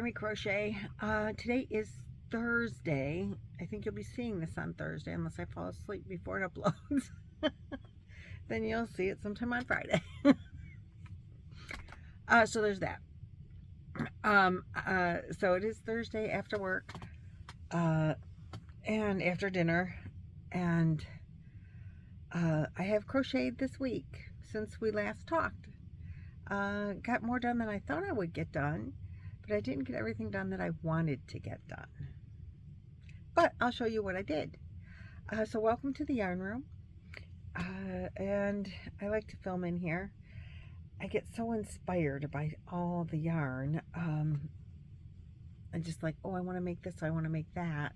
Grammy Crochet. Today is Thursday. I think you'll be seeing this on Thursday unless I fall asleep before it uploads. Then you'll see it sometime on Friday. So there's that. So it is Thursday after work and after dinner, and I have crocheted this week since we last talked. Got more done than I thought I would get done, but I didn't get everything done that I wanted to get done. But I'll show you what I did. So welcome to the yarn room. And I like to film in here. I get so inspired by all the yarn. I'm just like, oh, I want to make this, I want to make that.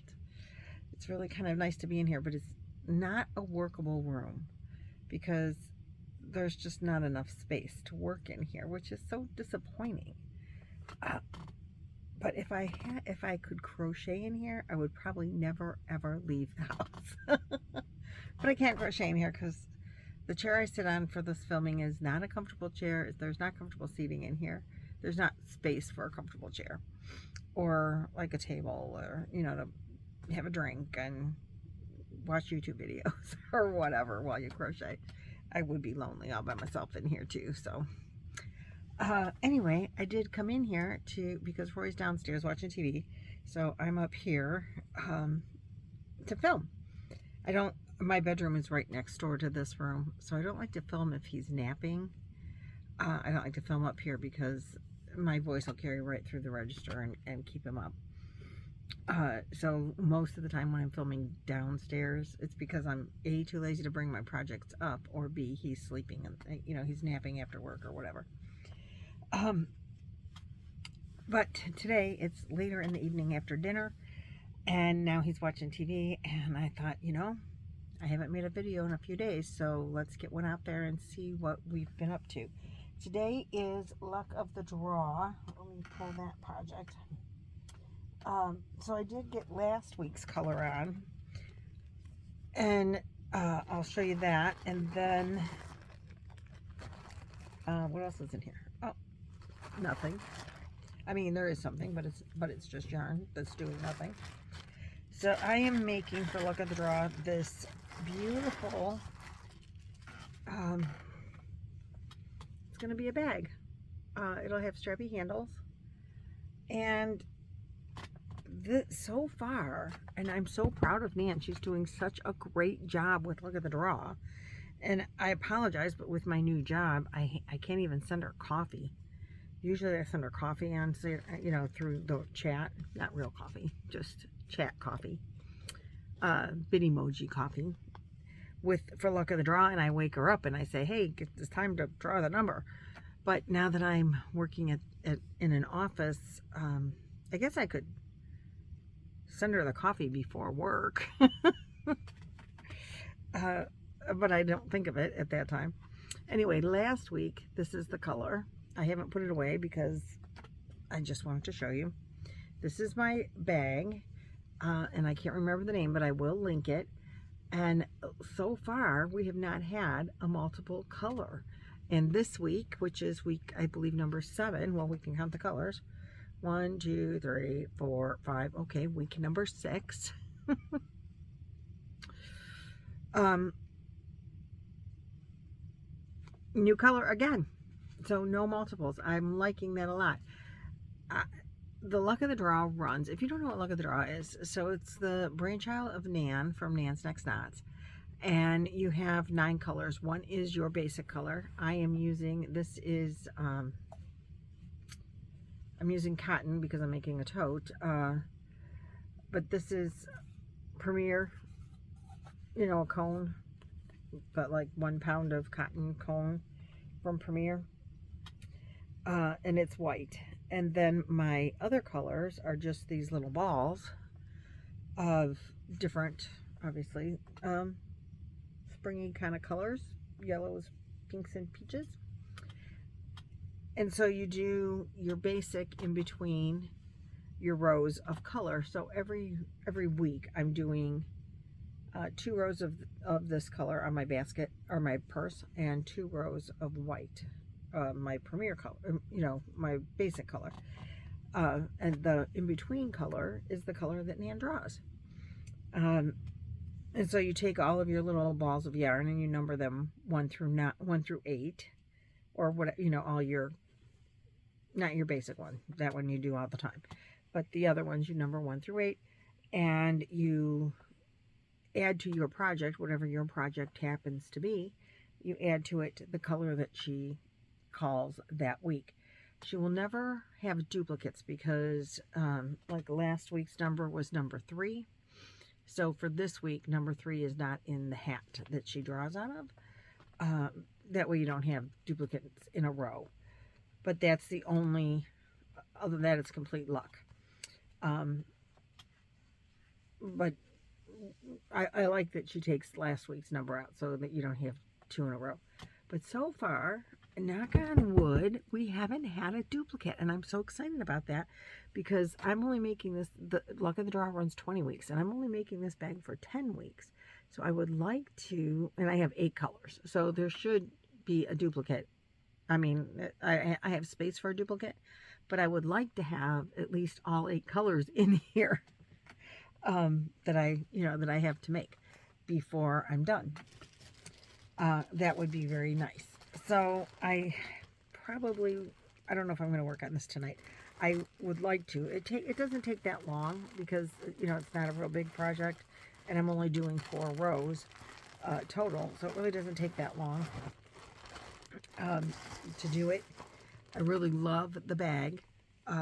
It's really kind of nice to be in here, but it's not a workable room because there's just not enough space to work in here, which is so disappointing. But if I could crochet in here, I would probably never ever leave the house. But I can't crochet in here because the chair I sit on for this filming is not a comfortable chair. There's not comfortable seating in here. There's not space for a comfortable chair or like a table, or you know, to have a drink and watch YouTube videos or whatever while you crochet. I would be lonely all by myself in here too. So anyway, I did come in here because Roy's downstairs watching TV, so I'm up here to film. My bedroom is right next door to this room, so I don't like to film if he's napping. I don't like to film up here because my voice will carry right through the register and keep him up. So most of the time when I'm filming downstairs, it's because I'm A, too lazy to bring my projects up, or B, he's sleeping and, you know, he's napping after work or whatever. But today it's later in the evening after dinner, and now he's watching TV, and I thought, you know, I haven't made a video in a few days, so let's get one out there and see what we've been up to. Today is Luck of the Draw. Let me pull that project. So I did get last week's color on, and I'll show you that, and then what else is in here? Oh, nothing. I mean, there is something, but it's just yarn that's doing nothing. So I am making, for Luck of the Draw, this beautiful, it's going to be a bag. It'll have strappy handles, and so far, and I'm so proud of Nan, she's doing such a great job with Luck of the Draw. And I apologize, but with my new job, I can't even send her coffee. Usually I send her coffee on, you know, through the chat. Not real coffee, just chat coffee. Bitmoji coffee for Luck of the Draw, and I wake her up and I say, hey, it's time to draw the number. But now that I'm working in an office, I guess I could send her the coffee before work. But I don't think of it at that time. Anyway, last week, this is the color. I haven't put it away because I just wanted to show you. This is my bag, and I can't remember the name, but I will link it. And so far, we have not had a multiple color. And this week, which is week, I believe, number 7, well, we can count the colors. 1, 2, 3, 4, 5. Okay, week number 6. New color again. So no multiples. I'm liking that a lot. The Luck of the Draw runs. If you don't know what Luck of the Draw is, so it's the brainchild of Nan from Nan's Next Knots. And you have 9 colors. One is your basic color. I am using, this is, I'm using cotton because I'm making a tote. But this is Premier, you know, a cone. But like 1 pound of cotton cone from Premier. And it's white. And then my other colors are just these little balls of different, obviously, springy kind of colors. Yellows, pinks, and peaches. And so you do your basic in between your rows of color. So every week I'm doing 2 rows of this color on my basket or my purse, and 2 rows of white, my Premier color, you know, my basic color. And the in-between color is the color that Nan draws. And so you take all of your little balls of yarn and you number them 1 through 8, or what, all your, not your basic one, that one you do all the time, but the other ones you number 1 through 8, and you add to your project, whatever your project happens to be, you add to it the color that she calls that week. She will never have duplicates because like last week's number was number 3. So for this week, number 3 is not in the hat that she draws out of. That way you don't have duplicates in a row. But that's the only, other than that, it's complete luck. But I like that she takes last week's number out so that you don't have 2 in a row. But so far, knock on wood, we haven't had a duplicate, and I'm so excited about that because I'm only making this, the Luck of the Draw runs 20 weeks, and I'm only making this bag for 10 weeks. So I would like to, and I have 8 colors, so there should be a duplicate. I mean, I have space for a duplicate, but I would like to have at least all 8 colors in here that I have to make before I'm done. That would be very nice. So I don't know if I'm going to work on this tonight. I would like to. It doesn't take that long because, it's not a real big project, and I'm only doing 4 rows total, so it really doesn't take that long to do it. I really love the bag.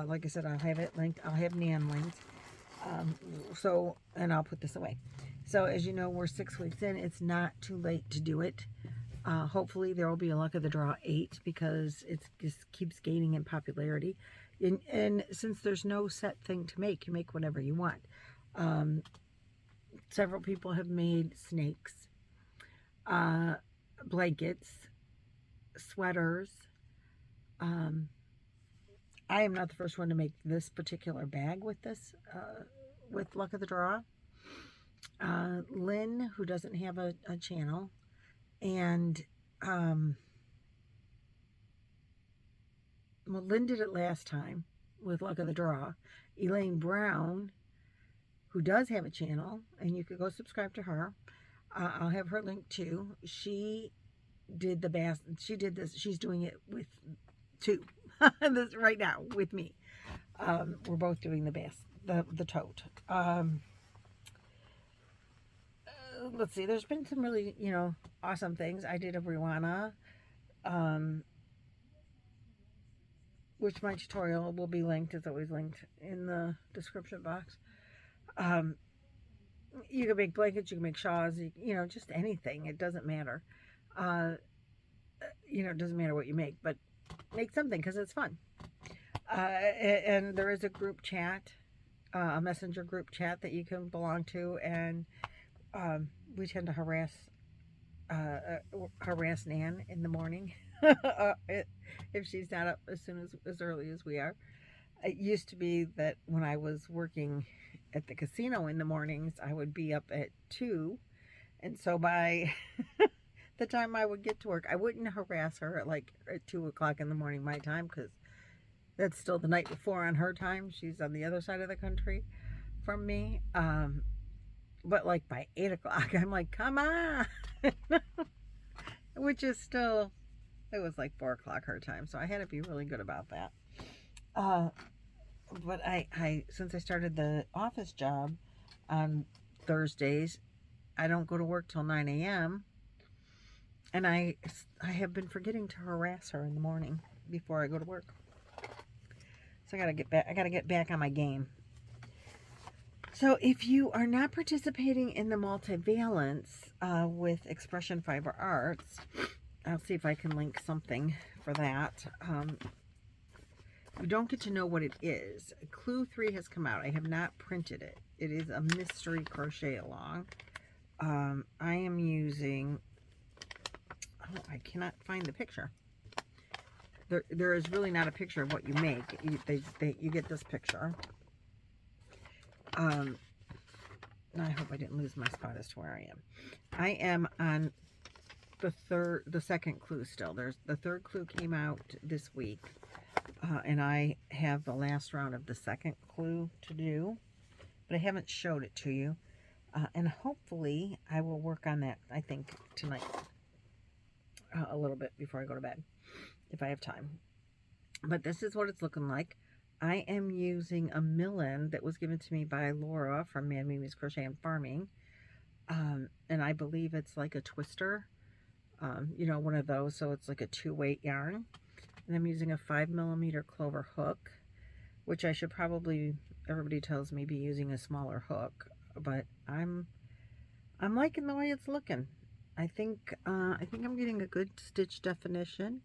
Like I said, I'll have it linked. I'll have Nan linked. And I'll put this away. So as you know, we're 6 weeks in. It's not too late to do it. Hopefully there will be a Luck of the Draw 8 because it just keeps gaining in popularity. And since there's no set thing to make, you make whatever you want. Several people have made snakes, blankets, sweaters. I am not the first one to make this particular bag with this, with Luck of the Draw. Lynn, who doesn't have a channel, and well, Lynn did it last time with Luck of the Draw. Elaine Brown, who does have a channel, and you could go subscribe to her. I'll have her link too. She did the best. She did this. She's doing it with 2 this right now with me. We're both doing the best. The tote. Let's see, there's been some really, awesome things. I did a Ruana, which my tutorial will be linked. It's always linked in the description box. You can make blankets, you can make shawls, just anything. It doesn't matter. It doesn't matter what you make, but make something because it's fun. And there is a group chat, a messenger group chat that you can belong to, and we tend to harass Nan in the morning if she's not up as early as we are. It used to be that when I was working at the casino in the mornings, I would be up at 2, and so by the time I would get to work, I wouldn't harass her at 2 o'clock in the morning my time, because that's still the night before on her time. She's on the other side of the country from me. But by 8 o'clock, I'm like, come on. Which is still, it was 4 o'clock her time. So I had to be really good about that. But since I started the office job on Thursdays, I don't go to work till 9 a.m. And I have been forgetting to harass her in the morning before I go to work. So I gotta get back on my game. So if you are not participating in the multivalence with Expression Fiber Arts, I'll see if I can link something for that. You don't get to know what it is. Clue 3 has come out. I have not printed it. It is a mystery crochet along. I am using, I cannot find the picture. There is really not a picture of what you make. You get this picture. I hope I didn't lose my spot as to where I am. I am on the second clue still. The third clue came out this week. and I have the last round of the second clue to do, but I haven't showed it to you. And hopefully I will work on that, I think, tonight a little bit before I go to bed, if I have time. But this is what it's looking like. I am using a mill-end that was given to me by Laura from Man Mimi's Crochet and Farming. And I believe it's like a twister, you know, one of those. So it's like a 2-weight yarn. And I'm using a 5mm clover hook, which I should probably, everybody tells me, be using a smaller hook. But I'm liking the way it's looking. I think I'm getting a good stitch definition.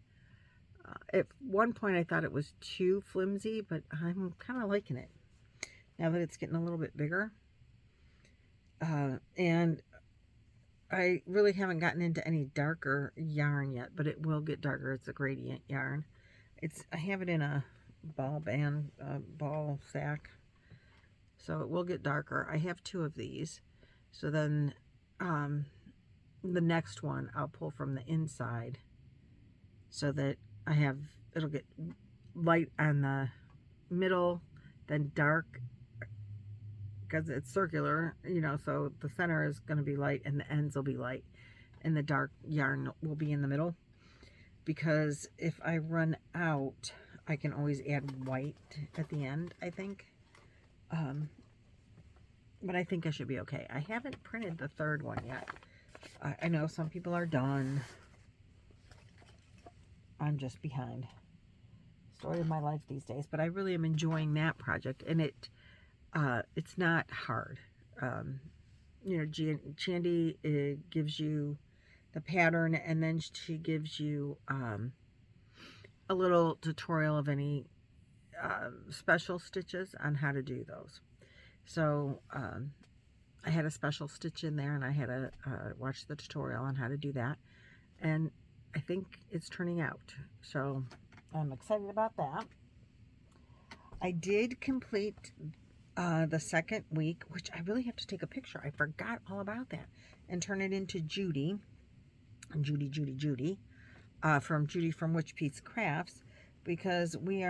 At one point I thought it was too flimsy, but I'm kind of liking it now that it's getting a little bit bigger. And I really haven't gotten into any darker yarn yet, but it will get darker. It's a gradient yarn. I have it in a ball band, ball sack, so it will get darker. I have 2 of these, so then the next one I'll pull from the inside so that it'll get light on the middle, then dark, because it's circular, you know, so the center is going to be light and the ends will be light, and the dark yarn will be in the middle. Because if I run out, I can always add white at the end, I think. But I think I should be okay. I haven't printed the 3rd one yet. I know some people are done. I'm just behind. Story of my life these days. But I really am enjoying that project. And it's not hard. You know, Chandy gives you the pattern, and then she gives you a little tutorial of any special stitches on how to do those. So I had a special stitch in there, and I had to watch the tutorial on how to do that. And I think it's turning out. So I'm excited about that. I did complete the 2nd week, which I really have to take a picture. I forgot all about that. And turn it into Judy. Judy. From Judy from Witch Pete's Crafts. Because we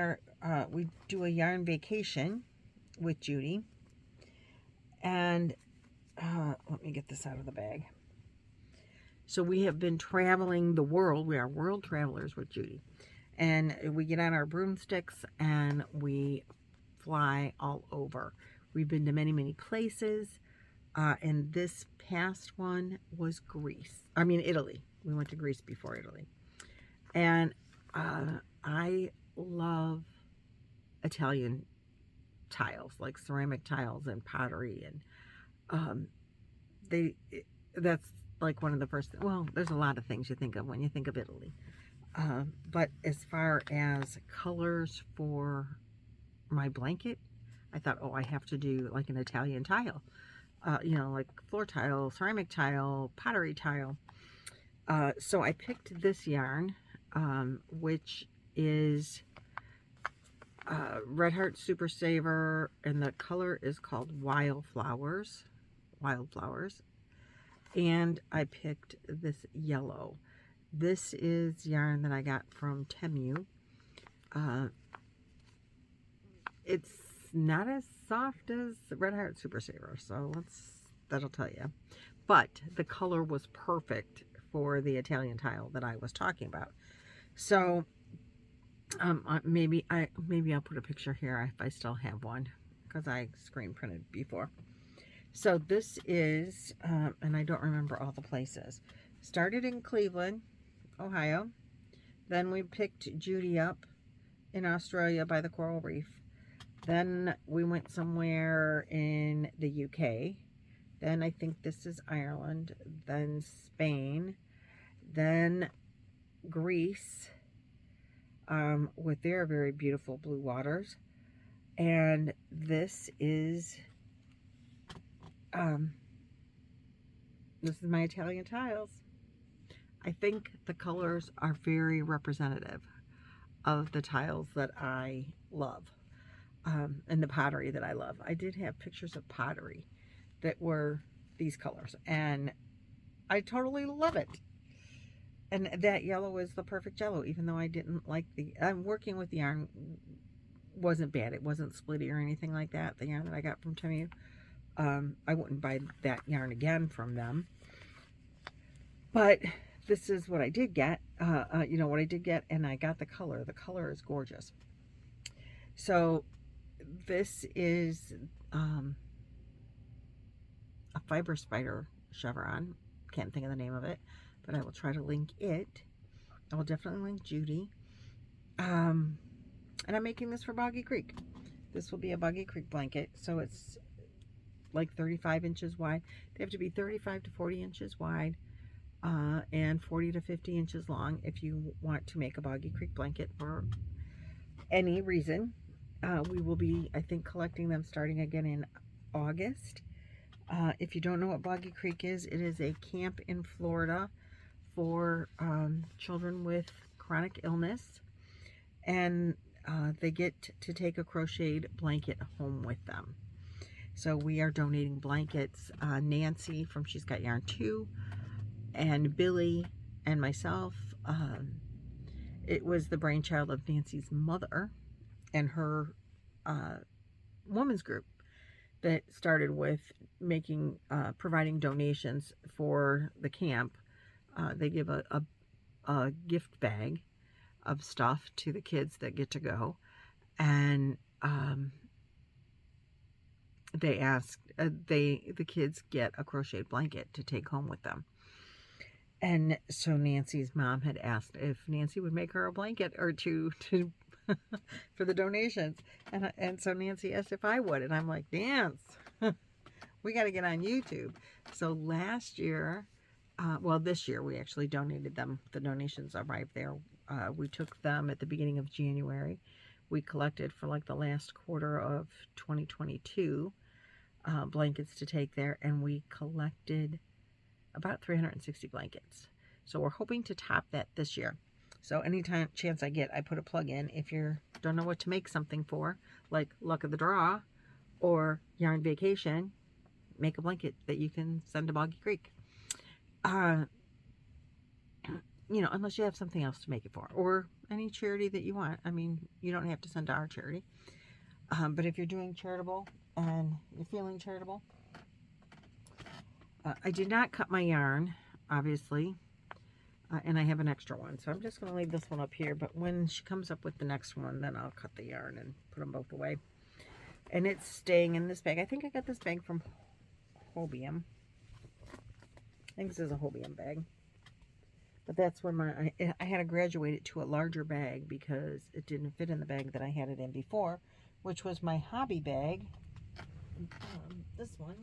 do a yarn vacation with Judy. And let me get this out of the bag. So we have been traveling the world. We are world travelers with Judy. And we get on our broomsticks and we fly all over. We've been to many, many places. And this past one was Greece. I mean, Italy. We went to Greece before Italy. And I love Italian tiles, like ceramic tiles and pottery. And that's like one of the first, well, there's a lot of things you think of when you think of Italy. But as far as colors for my blanket, I thought, oh, I have to do like an Italian tile. You know, like floor tile, ceramic tile, pottery tile. So I picked this yarn, which is Red Heart Super Saver, and the color is called Wildflowers. And I picked this yellow. This is yarn that I got from Temu. It's not as soft as Red Heart Super Saver, so that'll tell you. But the color was perfect for the Italian tile that I was talking about. So maybe I'll put a picture here if I still have one, because I screen printed before. So this is, and I don't remember all the places. Started in Cleveland, Ohio. Then we picked Judy up in Australia by the coral reef. Then we went somewhere in the UK. Then I think this is Ireland. Then Spain. Then Greece, with their very beautiful blue waters. And this is my Italian tiles. I think the colors are very representative of the tiles that I love, and the pottery that I love. I did have pictures of pottery that were these colors, and I totally love it. And that yellow is the perfect yellow, even though I didn't like I'm working with the yarn wasn't bad. It wasn't splitty or anything like that. The yarn that I got from Temu, I wouldn't buy that yarn again from them. But this is what I did get, you know, what I did get, and I got the color. The color is gorgeous. So this is a Fiber Spider Chevron. Can't think of the name of it, but I will try to link it. I will definitely link Judy. And I'm making this for Boggy Creek. This will be a Boggy Creek blanket, so it's like 35 inches wide. They have to be 35 to 40 inches wide and 40 to 50 inches long if you want to make a Boggy Creek blanket for any reason. We will be, I think, collecting them starting again in August. If you don't know what Boggy Creek is, it is a camp in Florida for children with chronic illness, and they get to take a crocheted blanket home with them. So we are donating blankets. Nancy from She's Got Yarn 2 and Billy and myself. It was the brainchild of Nancy's mother and her women's group that started with making, providing donations for the camp. They give a gift bag of stuff to the kids that get to go, and they asked, the kids get a crocheted blanket to take home with them. And so Nancy's mom had asked if Nancy would make her a blanket or two to for the donations, and so Nancy asked if I would, and I'm like, Nance, we got to get on YouTube. So last year, well, this year we actually donated them. The donations arrived there. We took them at the beginning of January. We collected for like the last quarter of 2022 blankets to take there, and we collected about 360 blankets. So we're hoping to top that this year. So anytime chance I get, I put a plug in. If you don't know what to make something for, like Luck of the Draw or Yarn Vacation, make a blanket that you can send to Boggy Creek. You know, unless you have something else to make it for, or any charity that you want. I mean, you don't have to send to our charity. But if you're doing charitable and you're feeling charitable, I did not cut my yarn, obviously. And I have an extra one, so I'm just going to leave this one up here, but when she comes up with the next one, then I'll cut the yarn and put them both away. And it's staying in this bag. I think I got this bag from Hobium. I think this is a Hobium bag. But that's when I had to graduate it to a larger bag because it didn't fit in the bag that I had it in before, which was my hobby bag. This one.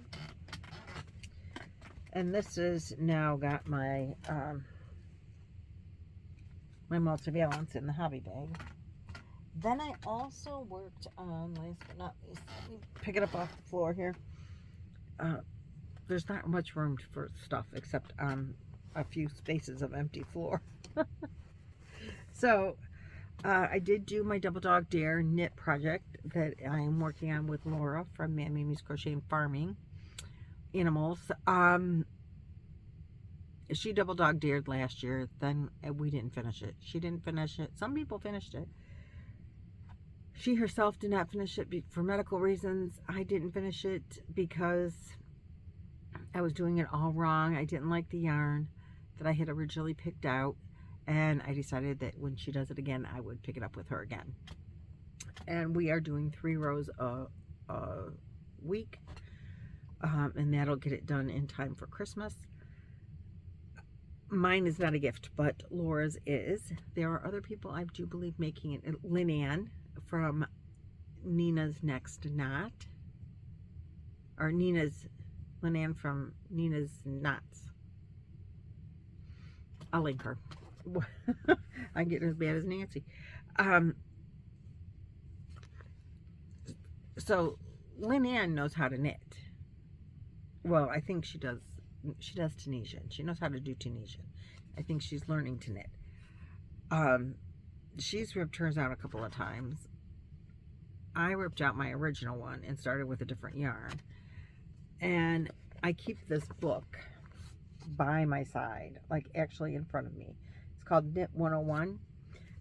And this is now got my... my multivalence in the hobby bag. Then I also worked on, last but not least, let me pick it up off the floor here. There's not much room for stuff except on a few spaces of empty floor. So I did do my Double Dog Dare knit project that I am working on with Laura from Mimi's Crochet and Farming Animals. She double dog dared last year, then we didn't finish it. She didn't finish it. Some people finished it. She herself did not finish it for medical reasons. I didn't finish it because I was doing it all wrong. I didn't like the yarn that I had originally picked out, and I decided that when she does it again, I would pick it up with her again. And we are doing 3 rows a week, and that'll get it done in time for Christmas. Mine is not a gift, but Laura's is. There are other people, I do believe, making it. Lynette from Nina's Next Knot. Or Lynette from Nina's Knots. I'll link her. I get as bad as Nancy. So, Lynette knows how to knit. Well, I think she does. She does Tunisian. She knows how to do Tunisian. I think she's learning to knit. She's ripped hers out a couple of times. I ripped out my original one and started with a different yarn. And I keep this book by my side, like actually in front of me, called Knit 101.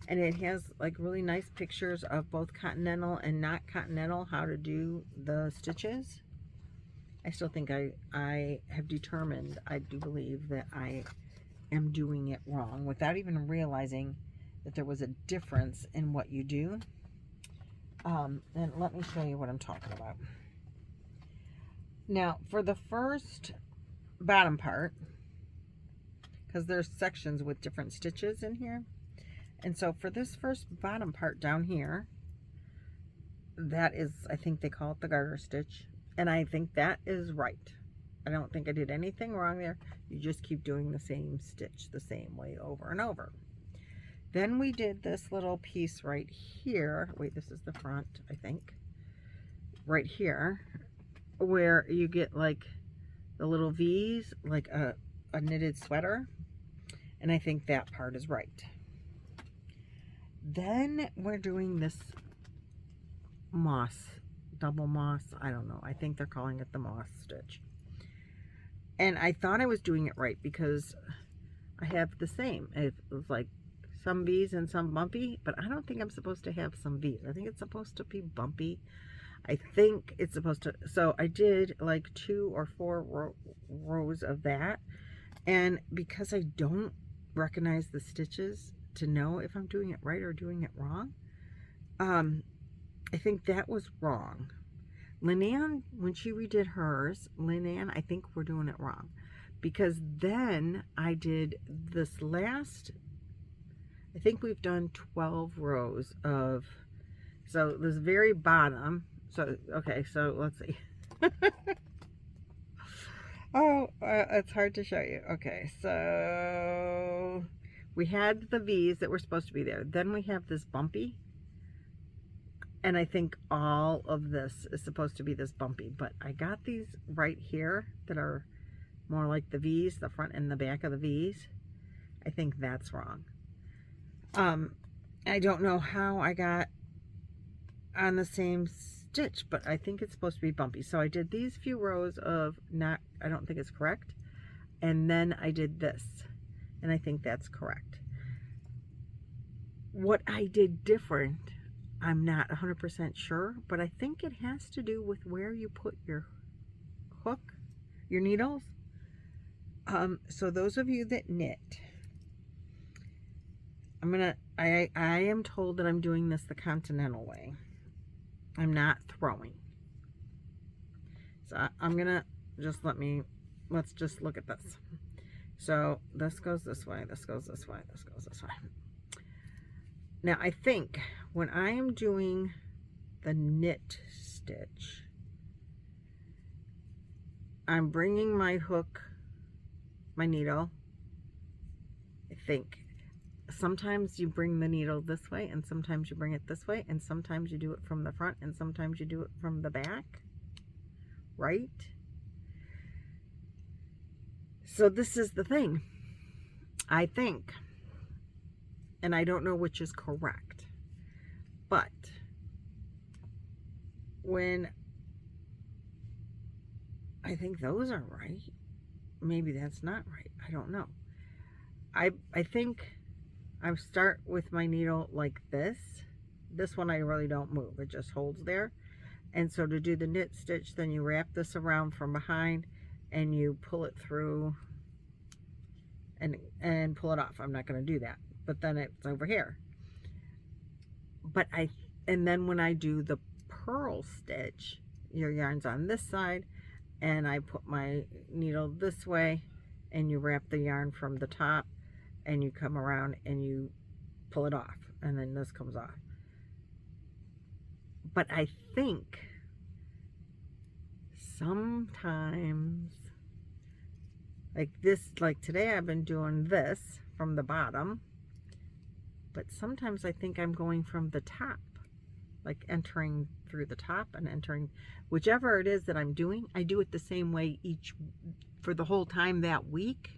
And it has like really nice pictures of both continental and not continental, how to do the stitches. I still think I have determined, I do believe that I am doing it wrong without even realizing that there was a difference in what you do. And let me show you what I'm talking about. Now, for the first bottom part, because there's sections with different stitches in here. And so for this first bottom part down here, that is, I think they call it the garter stitch. And I think that is right. I don't think I did anything wrong there. You just keep doing the same stitch the same way over and over. Then we did this little piece right here. Wait, this is the front, I think. Right here, where you get like the little V's, like a knitted sweater. And I think that part is right. Then we're doing this moss, double moss, I don't know. I think they're calling it the moss stitch. And I thought I was doing it right because I have the same. It was like some V's and some bumpy, but I don't think I'm supposed to have some V's. I think it's supposed to be bumpy. I think it's supposed to, so I did like 2 or 4 rows of that. And because I don't recognize the stitches to know if I'm doing it right or doing it wrong, I think that was wrong. Lynette, when she redid hers, Lynette, I think we're doing it wrong, because then I did this last, I think we've done 12 rows of, so this very bottom, so okay, so let's see. Oh, it's hard to show you. Okay, so we had the V's that were supposed to be there. Then we have this bumpy. And I think all of this is supposed to be this bumpy. But I got these right here that are more like the V's, the front and the back of the V's. I think that's wrong. I don't know how I got on the same stitch, but I think it's supposed to be bumpy. So I did these few rows of not, I don't think it's correct. And then I did this. And I think that's correct. What I did different, I'm not 100% sure, but I think it has to do with where you put your hook, your needles. So those of you that knit, I am told that I'm doing this the continental way. I'm not throwing. So I'm gonna just let's just look at this. So this goes this way, this goes this way, this goes this way. Now I think when I am doing the knit stitch, I'm bringing my hook, my needle, I think. Sometimes you bring the needle this way and sometimes you bring it this way, and sometimes you do it from the front and sometimes you do it from the back, right? So this is the thing, I think, and I don't know which is correct, but when I think those are right, maybe that's not right, I don't know. I think I start with my needle like this. This one I really don't move, it just holds there. And so to do the knit stitch, then you wrap this around from behind and you pull it through and pull it off. I'm not going to do that, but then it's over here. But and then when I do the purl stitch, your yarn's on this side and I put my needle this way and you wrap the yarn from the top and you come around and you pull it off, and then this comes off. But I think sometimes, like this, like today I've been doing this from the bottom, but sometimes I think I'm going from the top, like entering through the top and entering, whichever it is that I'm doing, I do it the same way for the whole time that week.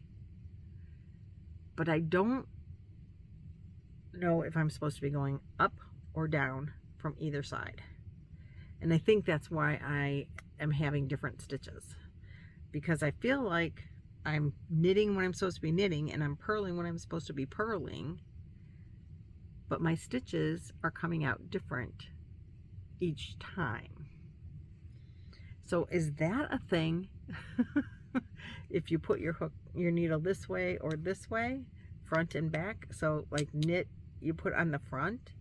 But I don't know if I'm supposed to be going up or down from either side. And I think that's why I am having different stitches, because I feel like I'm knitting when I'm supposed to be knitting, and I'm purling when I'm supposed to be purling, but my stitches are coming out different each time. So is that a thing? If you put your needle this way or this way, front and back, so like knit, you put on the front,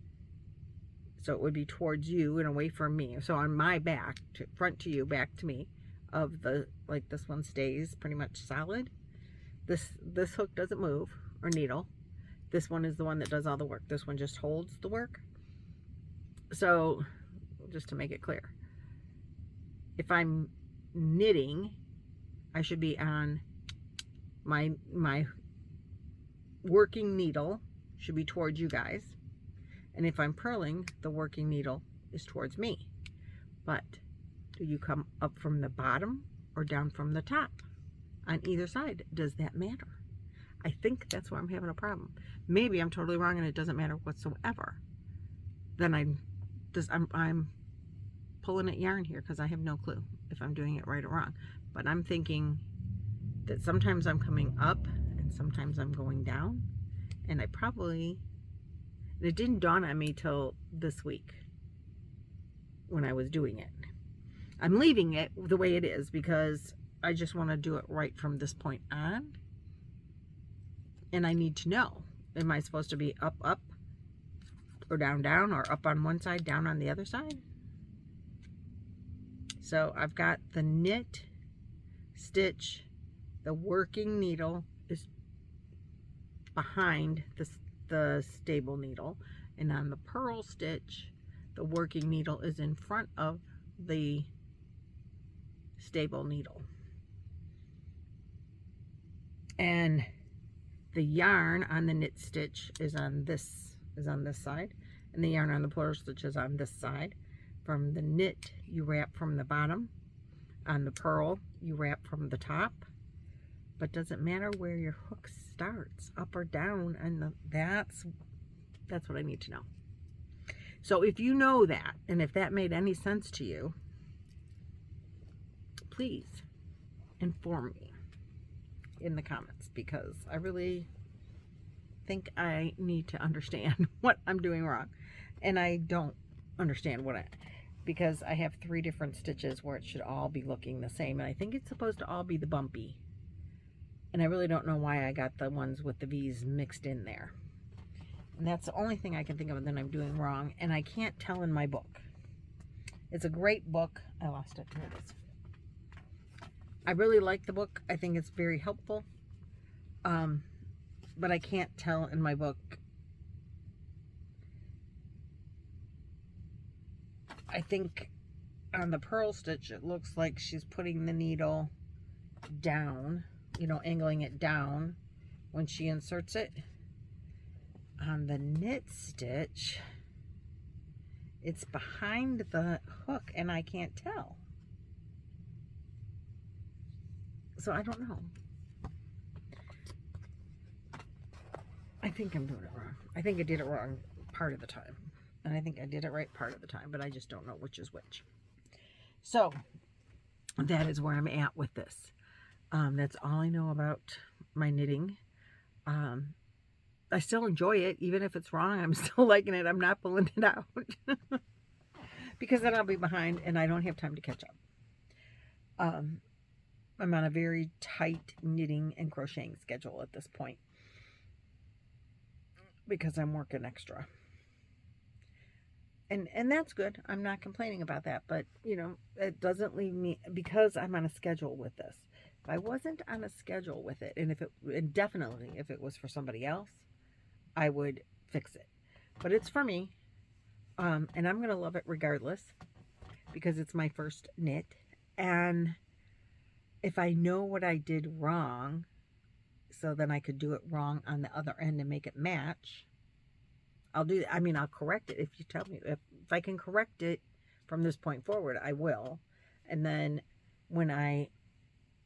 so it would be towards you and away from me. So on my back, front to you, back to me, of the, like this one stays pretty much solid. This hook doesn't move, or needle. This one is the one that does all the work. This one just holds the work. So just to make it clear, if I'm knitting, I should be on my working needle should be towards you guys. And if I'm purling, the working needle is towards me. But do you come up from the bottom or down from the top on either side? Does that matter? I think that's where I'm having a problem. Maybe I'm totally wrong and it doesn't matter whatsoever. Then I'm pulling at yarn here because I have no clue if I'm doing it right or wrong. But I'm thinking that sometimes I'm coming up and sometimes I'm going down. And it didn't dawn on me till this week when I was doing it. I'm leaving it the way it is because I just want to do it right from this point on. And I need to know, am I supposed to be up, up, or down, down, or up on one side, down on the other side? So I've got the knit stitch, the working needle is behind the stable needle, and on the purl stitch, the working needle is in front of the stable needle. And the yarn on the knit stitch is on this side, and the yarn on the purl stitch is on this side. From the knit, you wrap from the bottom. On the purl, you wrap from the top. But doesn't matter where your hook starts, up or down, and that's what I need to know. So if you know that, and if that made any sense to you, please inform me in the comments, because I really think I need to understand what I'm doing wrong. And I don't understand because I have 3 different stitches where it should all be looking the same, and I think it's supposed to all be the bumpy. And I really don't know why I got the ones with the V's mixed in there. And that's the only thing I can think of that I'm doing wrong, and I can't tell in my book. It's a great book. I lost it. Here it is. I really like the book. I think it's very helpful. But I can't tell in my book. I think on the purl stitch, it looks like she's putting the needle down, you know, angling it down when she inserts it. On the knit stitch, it's behind the hook and I can't tell. So I don't know. I think I'm doing it wrong. I think I did it wrong part of the time. And I think I did it right part of the time, but I just don't know which is which. So that is where I'm at with this. That's all I know about my knitting. I still enjoy it. Even if it's wrong, I'm still liking it. I'm not pulling it out. Because then I'll be behind and I don't have time to catch up. I'm on a very tight knitting and crocheting schedule at this point. Because I'm working extra. And that's good. I'm not complaining about that. But, you know, it doesn't leave me, because I'm on a schedule with this. If I wasn't on a schedule with it, and definitely if it was for somebody else, I would fix it. But it's for me. And I'm going to love it regardless, because it's my first knit. And if I know what I did wrong, so then I could do it wrong on the other end and make it match, I'll do that. I mean, I'll correct it if you tell me. If I can correct it from this point forward, I will. And then when I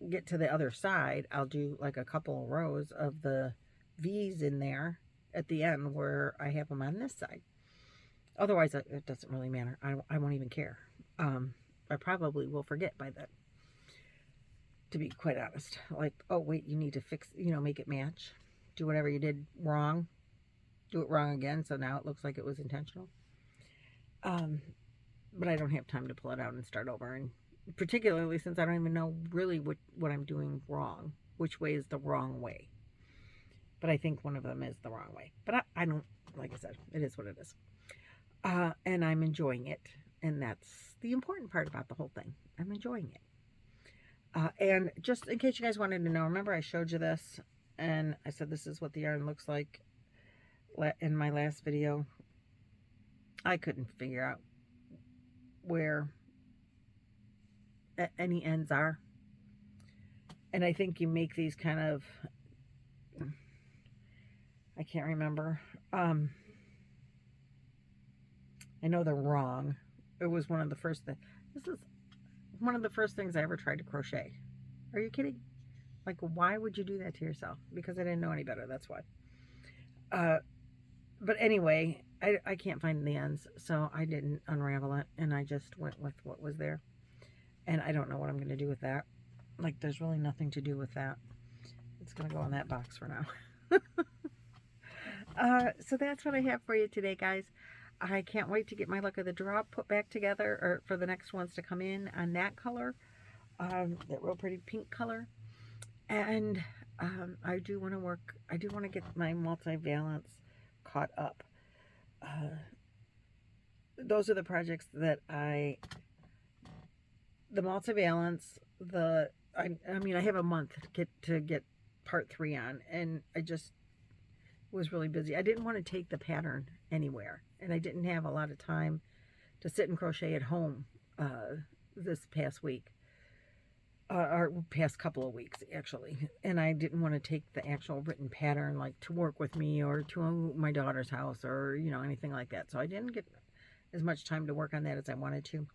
get to the other side, I'll do like a couple of rows of the V's in there at the end where I have them on this side. Otherwise, it doesn't really matter. I won't even care. I probably will forget by then. to be quite honest. Like, oh wait, you need to fix, make it match. Do whatever you did wrong. Do it wrong again, so now it looks like it was intentional. But I don't have time to pull it out and start over, and particularly since I don't even know really what I'm doing wrong, which way is the wrong way. But I think one of them is the wrong way. But I don't, like I said, it is what it is. And I'm enjoying it, and that's the important part about the whole thing. I'm enjoying it. And just in case you guys wanted to know, remember I showed you this, and I said this is what the yarn looks like in my last video. I couldn't figure out where any ends are. And I think you make these kind of, I can't remember. I know they're wrong. It was one of the first things. This is one of the first things I ever tried to crochet. Are you kidding? Like, why would you do that to yourself? Because I didn't know any better, that's why. But anyway, I can't find the ends, so I didn't unravel it, and I just went with what was there. And I don't know what I'm going to do with that. Like, there's really nothing to do with that. It's going to go in that box for now. So that's what I have for you today, guys. I can't wait to get my luck of the draw put back together, or for the next ones to come in on that color, that real pretty pink color. And I do want to get my multi-valence caught up. Those are the projects that the multi-valence, I mean, I have a month to get part 3 on, and I just was really busy. I didn't want to take the pattern anywhere, and I didn't have a lot of time to sit and crochet at home this past week, or past couple of weeks actually, and I didn't want to take the actual written pattern like to work with me or to my daughter's house or anything like that, so I didn't get as much time to work on that as I wanted to.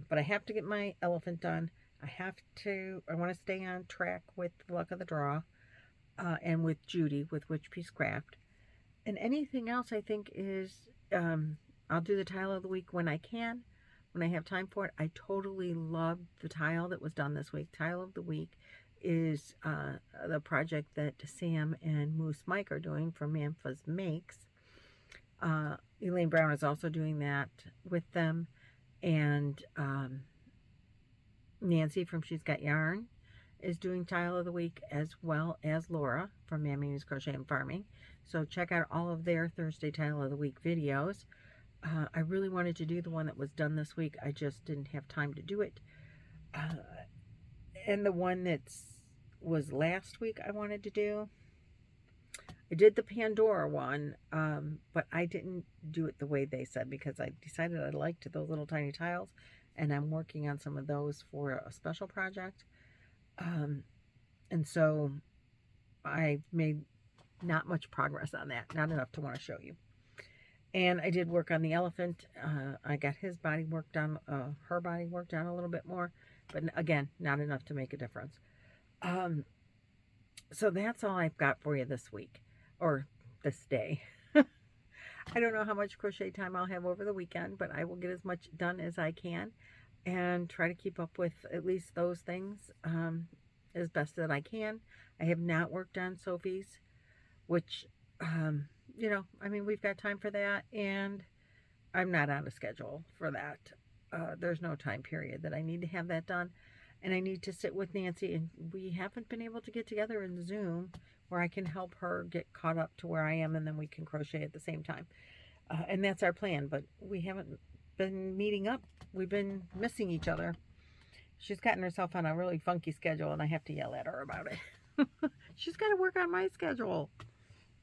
But I have to get my elephant done. I want to stay on track with Luck of the Draw, and with Judy, with Witch Piece Craft. And anything else I think is, I'll do the tile of the week when I can, when I have time for it. I totally love the tile that was done this week. Tile of the week is the project that Sam and Moose Mike are doing for Manfa's Makes. Elaine Brown is also doing that with them. And Nancy from She's Got Yarn is doing Tile of the Week, as well as Laura from Mammy's Crochet and Farming. So check out all of their Thursday Tile of the Week videos. I really wanted to do the one that was done this week. I just didn't have time to do it. And the one that was last week I wanted to do. I did the Pandora one, but I didn't do it the way they said, because I decided I liked those little tiny tiles, and I'm working on some of those for a special project. And so I made not much progress on that, not enough to want to show you. And I did work on the elephant. I got his body worked on, her body worked on a little bit more, but again, not enough to make a difference. So that's all I've got for you this week, or this day. I don't know how much crochet time I'll have over the weekend, but I will get as much done as I can and try to keep up with at least those things as best that I can. I have not worked on Sophie's, which, I mean, we've got time for that, and I'm not on a schedule for that. There's no time period that I need to have that done, and I need to sit with Nancy, and we haven't been able to get together in Zoom where I can help her get caught up to where I am, and then we can crochet at the same time. And that's our plan, but we haven't been meeting up. We've been missing each other. She's gotten herself on a really funky schedule, and I have to yell at her about it. She's got to work on my schedule.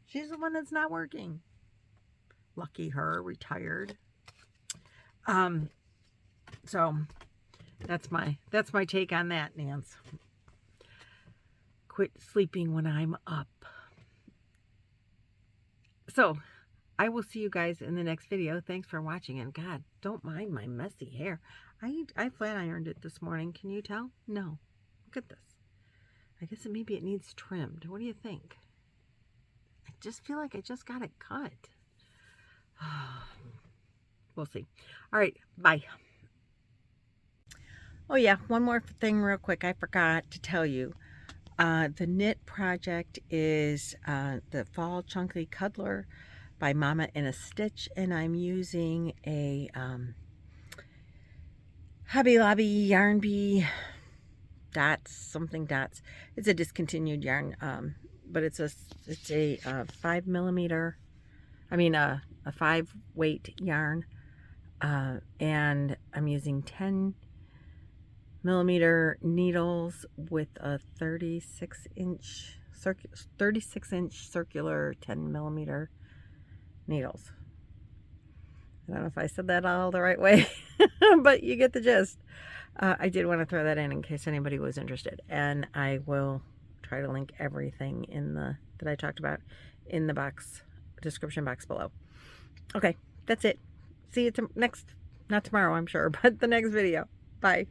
She's the one that's not working. Lucky her, retired. So that's my take on that, Nance. Quit sleeping when I'm up. So I will see you guys in the next video. Thanks for watching, and God, don't mind my messy hair. I flat ironed it this morning. Can you tell? No. Look at this. I guess maybe it needs trimmed. What do you think? I just feel like I just got it cut. We'll see. All right. Bye. Oh yeah, one more thing real quick. I forgot to tell you. The knit project is the Fall Chunky Cuddler by Mama in a Stitch, and I'm using a Hobby Lobby Yarn Bee dots, something dots. It's a discontinued yarn, but it's a 5mm. I mean a 5 weight yarn, and I'm using 10mm needles with a 36-inch circular 10mm needles. I don't know if I said that all the right way, but you get the gist. I did want to throw that in case anybody was interested, and I will try to link everything in that I talked about in the description box below. Okay, that's it. See you not tomorrow, I'm sure, but the next video. Bye.